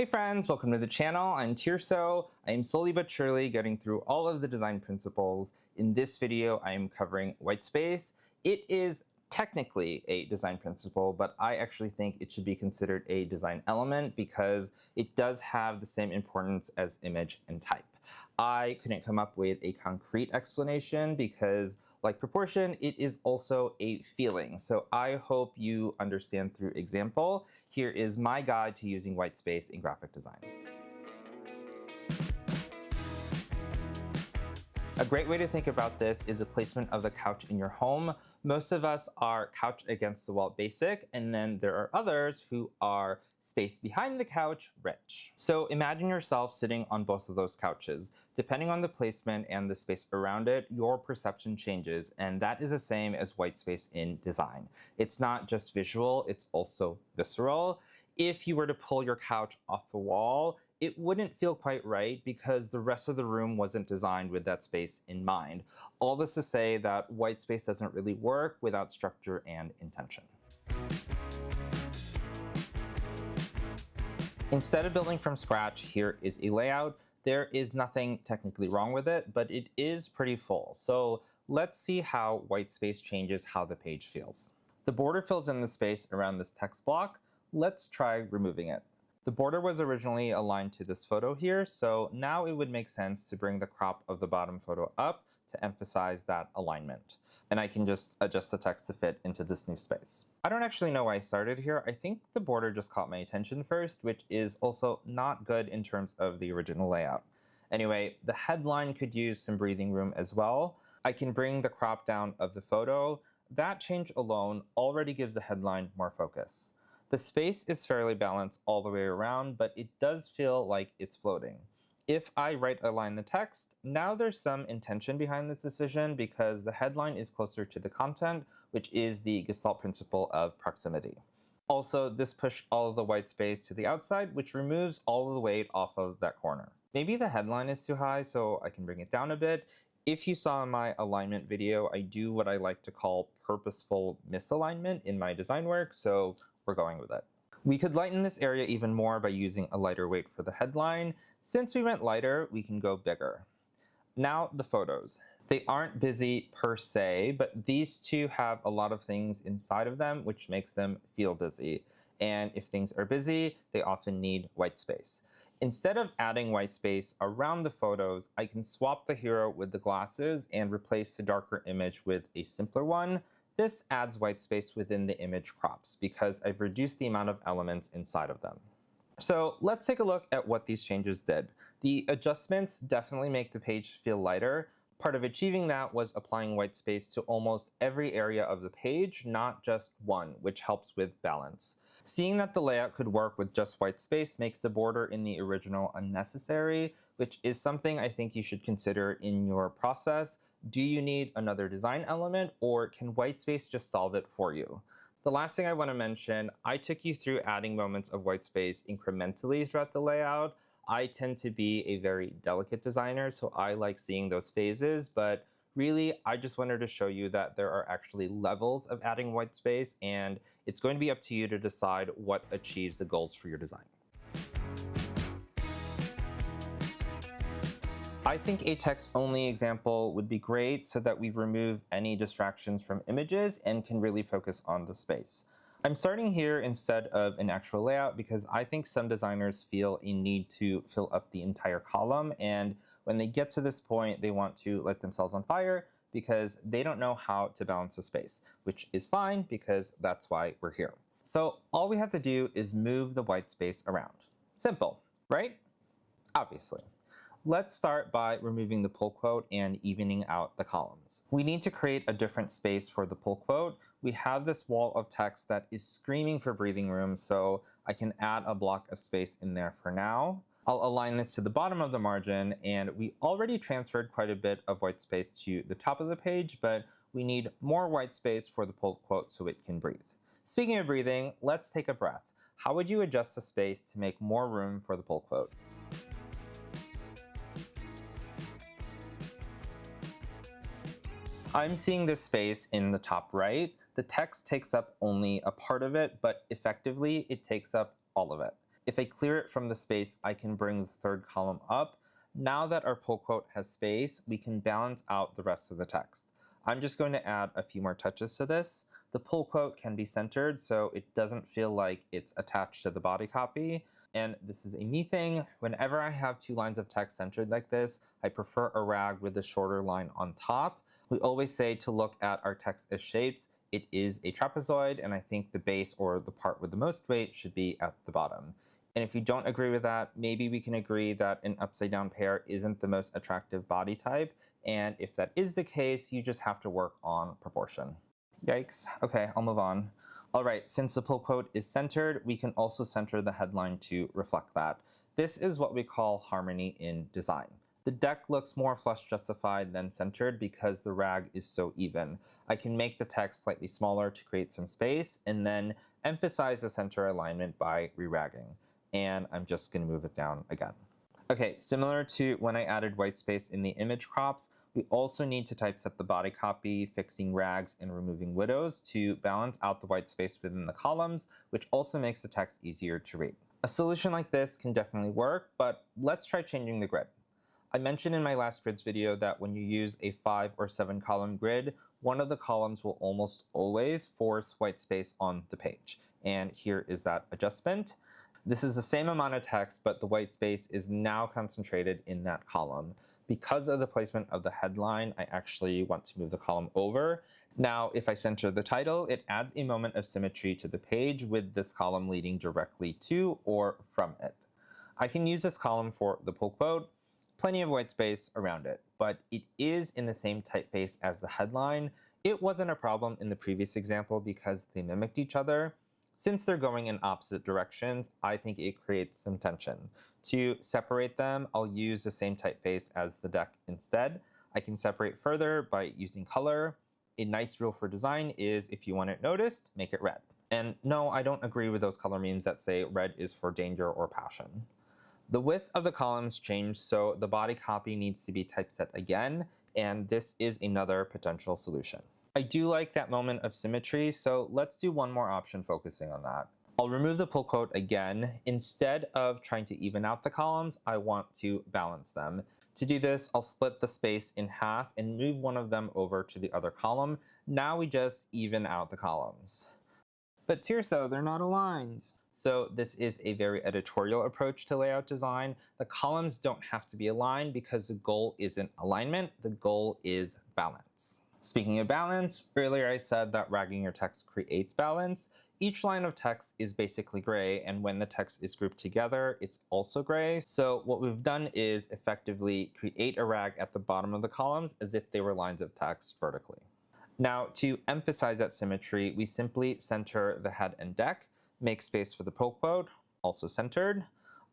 Hey friends, welcome to the channel. I'm Tirso. I am slowly but surely getting through all of the design principles. In this video, I am covering white space. It is technically a design principle, but I actually think it should be considered a design element because it does have the same importance as image and type. I couldn't come up with a concrete explanation because, like proportion, it is also a feeling. So I hope you understand through example. Here is my guide to using white space in graphic design. A great way to think about this is the placement of the couch in your home. Most of us are couch against the wall basic, and then there are others who are space behind the couch rich. So imagine yourself sitting on both of those couches. Depending on the placement and the space around it, your perception changes, and that is the same as white space in design. It's not just visual, it's also visceral. If you were to pull your couch off the wall, it wouldn't feel quite right because the rest of the room wasn't designed with that space in mind. All this to say that white space doesn't really work without structure and intention. Instead of building from scratch, here is a layout. There is nothing technically wrong with it, but it is pretty full. So let's see how white space changes how the page feels. The border fills in the space around this text block. Let's try removing it. The border was originally aligned to this photo here, so now it would make sense to bring the crop of the bottom photo up to emphasize that alignment. And I can just adjust the text to fit into this new space. I don't actually know why I started here. I think the border just caught my attention first, which is also not good in terms of the original layout. Anyway, the headline could use some breathing room as well. I can bring the crop down of the photo. That change alone already gives the headline more focus. The space is fairly balanced all the way around, but it does feel like it's floating. If I right align the text, now there's some intention behind this decision because the headline is closer to the content, which is the Gestalt principle of proximity. Also, this pushed all of the white space to the outside, which removes all of the weight off of that corner. Maybe the headline is too high, so I can bring it down a bit. If you saw my alignment video, I do what I like to call purposeful misalignment in my design work, so we're going with it. We could lighten this area even more by using a lighter weight for the headline. Since we went lighter, we can go bigger. Now the photos. They aren't busy per se, but these two have a lot of things inside of them, which makes them feel busy. And if things are busy, they often need white space. Instead of adding white space around the photos, I can swap the hero with the glasses and replace the darker image with a simpler one. This adds white space within the image crops because I've reduced the amount of elements inside of them. So let's take a look at what these changes did. The adjustments definitely make the page feel lighter. Part of achieving that was applying white space to almost every area of the page, not just one, which helps with balance. Seeing that the layout could work with just white space makes the border in the original unnecessary, which is something I think you should consider in your process. Do you need another design element, or can white space just solve it for you? The last thing I want to mention, I took you through adding moments of white space incrementally throughout the layout. I tend to be a very delicate designer, so I like seeing those phases, but really, I just wanted to show you that there are actually levels of adding white space, and it's going to be up to you to decide what achieves the goals for your design. I think a text-only example would be great so that we remove any distractions from images and can really focus on the space. I'm starting here instead of an actual layout because I think some designers feel a need to fill up the entire column, and when they get to this point, they want to light themselves on fire because they don't know how to balance the space, which is fine because that's why we're here. So all we have to do is move the white space around. Simple, right? Obviously. Let's start by removing the pull quote and evening out the columns. We need to create a different space for the pull quote. We have this wall of text that is screaming for breathing room, so I can add a block of space in there for now. I'll align this to the bottom of the margin, and we already transferred quite a bit of white space to the top of the page, but we need more white space for the pull quote so it can breathe. Speaking of breathing, let's take a breath. How would you adjust the space to make more room for the pull quote? I'm seeing this space in the top right. The text takes up only a part of it, but effectively it takes up all of it. If I clear it from the space, I can bring the third column up. Now that our pull quote has space, we can balance out the rest of the text. I'm just going to add a few more touches to this. The pull quote can be centered so it doesn't feel like it's attached to the body copy. And this is a me thing. Whenever I have two lines of text centered like this, I prefer a rag with a shorter line on top. We always say to look at our text as shapes. It is a trapezoid, and I think the base or the part with the most weight should be at the bottom. And if you don't agree with that, maybe we can agree that an upside down pear isn't the most attractive body type. And if that is the case, you just have to work on proportion. Yikes. Okay, I'll move on. All right, since the pull quote is centered, we can also center the headline to reflect that. This is what we call harmony in design. The deck looks more flush justified than centered because the rag is so even. I can make the text slightly smaller to create some space and then emphasize the center alignment by re-ragging. And I'm just going to move it down again. Okay, similar to when I added white space in the image crops, we also need to typeset the body copy, fixing rags and removing widows to balance out the white space within the columns, which also makes the text easier to read. A solution like this can definitely work, but let's try changing the grid. I mentioned in my last grids video that when you use a 5 or 7 column grid, one of the columns will almost always force white space on the page. And here is that adjustment. This is the same amount of text, but the white space is now concentrated in that column. Because of the placement of the headline, I actually want to move the column over. Now, if I center the title, it adds a moment of symmetry to the page with this column leading directly to or from it. I can use this column for the pull quote, plenty of white space around it, but it is in the same typeface as the headline. It wasn't a problem in the previous example because they mimicked each other. Since they're going in opposite directions, I think it creates some tension. To separate them, I'll use the same typeface as the deck instead. I can separate further by using color. A nice rule for design is if you want it noticed, make it red. And no, I don't agree with those color memes that say red is for danger or passion. The width of the columns changed, so the body copy needs to be typeset again, and this is another potential solution. I do like that moment of symmetry, so let's do one more option focusing on that. I'll remove the pull quote again. Instead of trying to even out the columns, I want to balance them. To do this, I'll split the space in half and move one of them over to the other column. Now we just even out the columns. But Tirso, they're not aligned. So this is a very editorial approach to layout design. The columns don't have to be aligned because the goal isn't alignment, the goal is balance. Speaking of balance, earlier I said that ragging your text creates balance. Each line of text is basically gray, and when the text is grouped together, it's also gray. So what we've done is effectively create a rag at the bottom of the columns as if they were lines of text vertically. Now, to emphasize that symmetry, we simply center the head and deck, make space for the pull quote, also centered.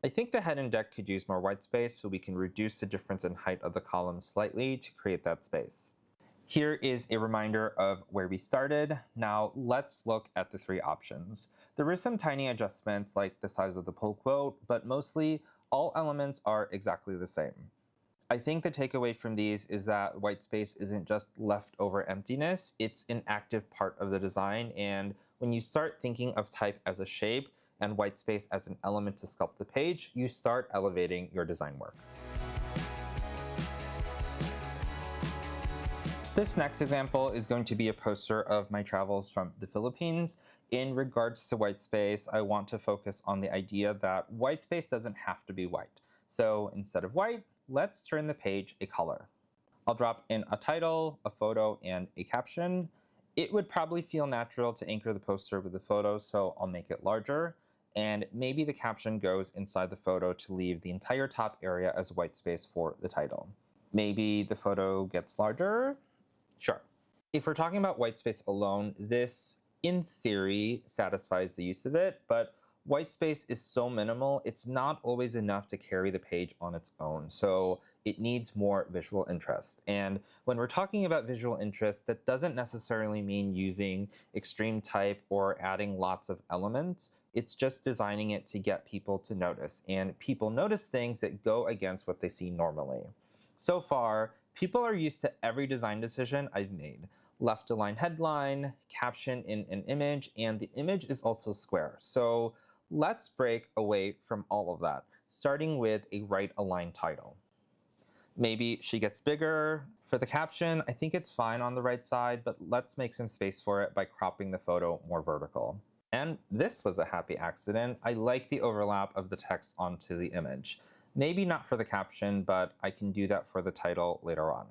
I think the head and deck could use more white space so we can reduce the difference in height of the column slightly to create that space. Here is a reminder of where we started. Now let's look at the three options. There were some tiny adjustments like the size of the pull quote, but mostly all elements are exactly the same. I think the takeaway from these is that white space isn't just leftover emptiness, it's an active part of the design, and when you start thinking of type as a shape and white space as an element to sculpt the page, you start elevating your design work. This next example is going to be a poster of my travels from the Philippines. In regards to white space, I want to focus on the idea that white space doesn't have to be white. So instead of white, let's turn the page a color. I'll drop in a title, a photo, and a caption. It would probably feel natural to anchor the poster with the photo, so I'll make it larger. And maybe the caption goes inside the photo to leave the entire top area as white space for the title. Maybe the photo gets larger. Sure. If we're talking about white space alone, this, in theory, satisfies the use of it, but white space is so minimal, it's not always enough to carry the page on its own, so it needs more visual interest. And when we're talking about visual interest, that doesn't necessarily mean using extreme type or adding lots of elements. It's just designing it to get people to notice, and people notice things that go against what they see normally. So far, people are used to every design decision I've made. Left align headline, caption in an image, and the image is also square. So Let's break away from all of that, starting with a right-aligned title. Maybe she gets bigger. For the caption, I think it's fine on the right side, but let's make some space for it by cropping the photo more vertical. And this was a happy accident. I like the overlap of the text onto the image. Maybe not for the caption, but I can do that for the title later on.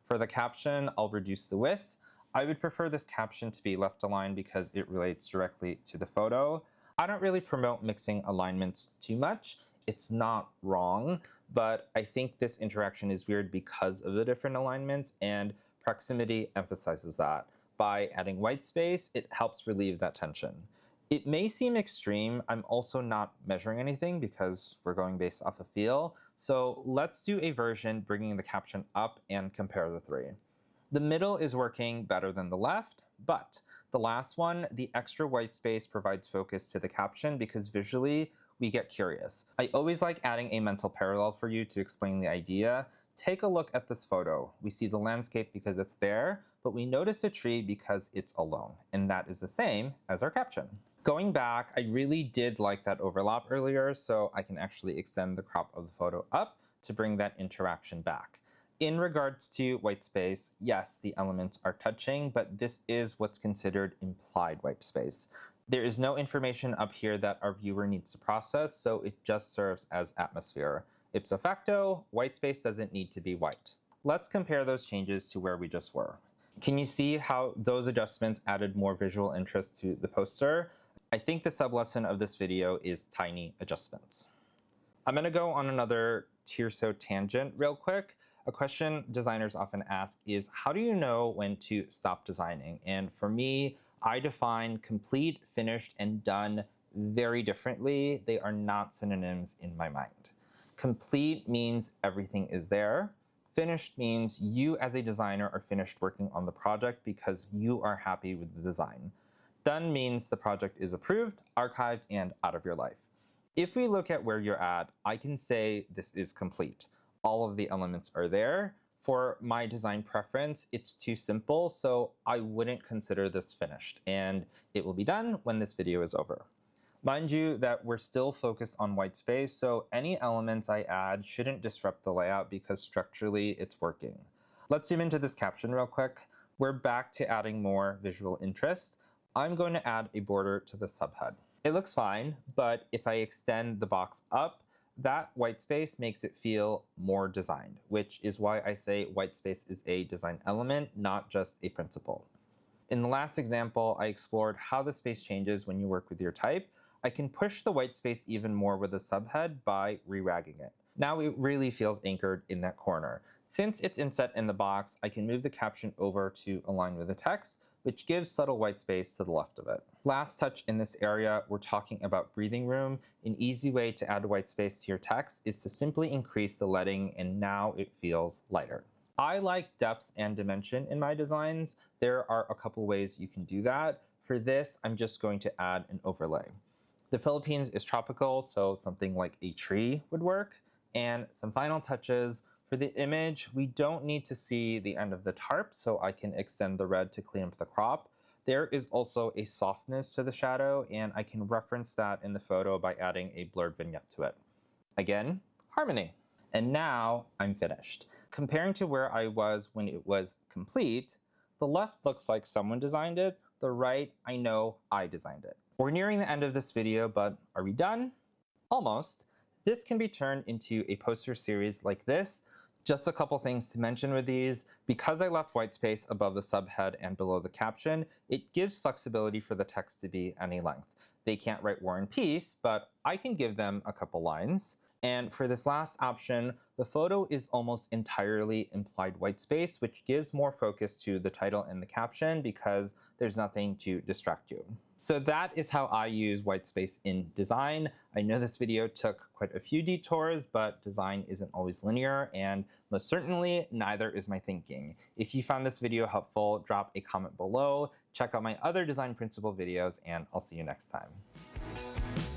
For the caption, I'll reduce the width. I would prefer this caption to be left aligned because it relates directly to the photo. I don't really promote mixing alignments too much. It's not wrong, but I think this interaction is weird because of the different alignments, and proximity emphasizes that. By adding white space, it helps relieve that tension. It may seem extreme. I'm also not measuring anything because we're going based off of feel. So let's do a version bringing the caption up and compare the three. The middle is working better than the left, but the last one, the extra white space provides focus to the caption because visually we get curious. I always like adding a mental parallel for you to explain the idea. Take a look at this photo. We see the landscape because it's there, but we notice a tree because it's alone, and that is the same as our caption. Going back, I really did like that overlap earlier, so I can actually extend the crop of the photo up to bring that interaction back. In regards to white space, yes, the elements are touching, but this is what's considered implied white space. There is no information up here that our viewer needs to process, so it just serves as atmosphere. Ipso facto, white space doesn't need to be white. Let's compare those changes to where we just were. Can you see how those adjustments added more visual interest to the poster? I think the sub-lesson of this video is tiny adjustments. I'm going to go on another Tirso tangent real quick. A question designers often ask is, how do you know when to stop designing? And for me, I define complete, finished, and done very differently. They are not synonyms in my mind. Complete means everything is there. Finished means you as a designer are finished working on the project because you are happy with the design. Done means the project is approved, archived, and out of your life. If we look at where you're at, I can say this is complete. All of the elements are there. For my design preference, it's too simple, so I wouldn't consider this finished, and it will be done when this video is over. Mind you that we're still focused on white space, so any elements I add shouldn't disrupt the layout because structurally it's working. Let's zoom into this caption real quick. We're back to adding more visual interest. I'm going to add a border to the subhead. It looks fine, but if I extend the box up, that white space makes it feel more designed, which is why I say white space is a design element, not just a principle. In the last example, I explored how the space changes when you work with your type. I can push the white space even more with the subhead by re-ragging it. Now it really feels anchored in that corner. Since it's inset in the box, I can move the caption over to align with the text, which gives subtle white space to the left of it. Last touch in this area, we're talking about breathing room. An easy way to add white space to your text is to simply increase the leading, and now it feels lighter. I like depth and dimension in my designs. There are a couple ways you can do that. For this, I'm just going to add an overlay. The Philippines is tropical, so something like a tree would work. And some final touches. For the image, we don't need to see the end of the tarp, so I can extend the red to clean up the crop. There is also a softness to the shadow, and I can reference that in the photo by adding a blurred vignette to it. Again, harmony. And now I'm finished. Comparing to where I was when it was complete, the left looks like someone designed it. The right, I know I designed it. We're nearing the end of this video, but are we done? Almost. This can be turned into a poster series like this. Just a couple things to mention with these. Because I left white space above the subhead and below the caption, it gives flexibility for the text to be any length. They can't write War and Peace, but I can give them a couple lines. And for this last option, the photo is almost entirely implied white space, which gives more focus to the title and the caption because there's nothing to distract you. So that is how I use white space in design. I know this video took quite a few detours, but design isn't always linear, and most certainly neither is my thinking. If you found this video helpful, drop a comment below, check out my other design principle videos, and I'll see you next time.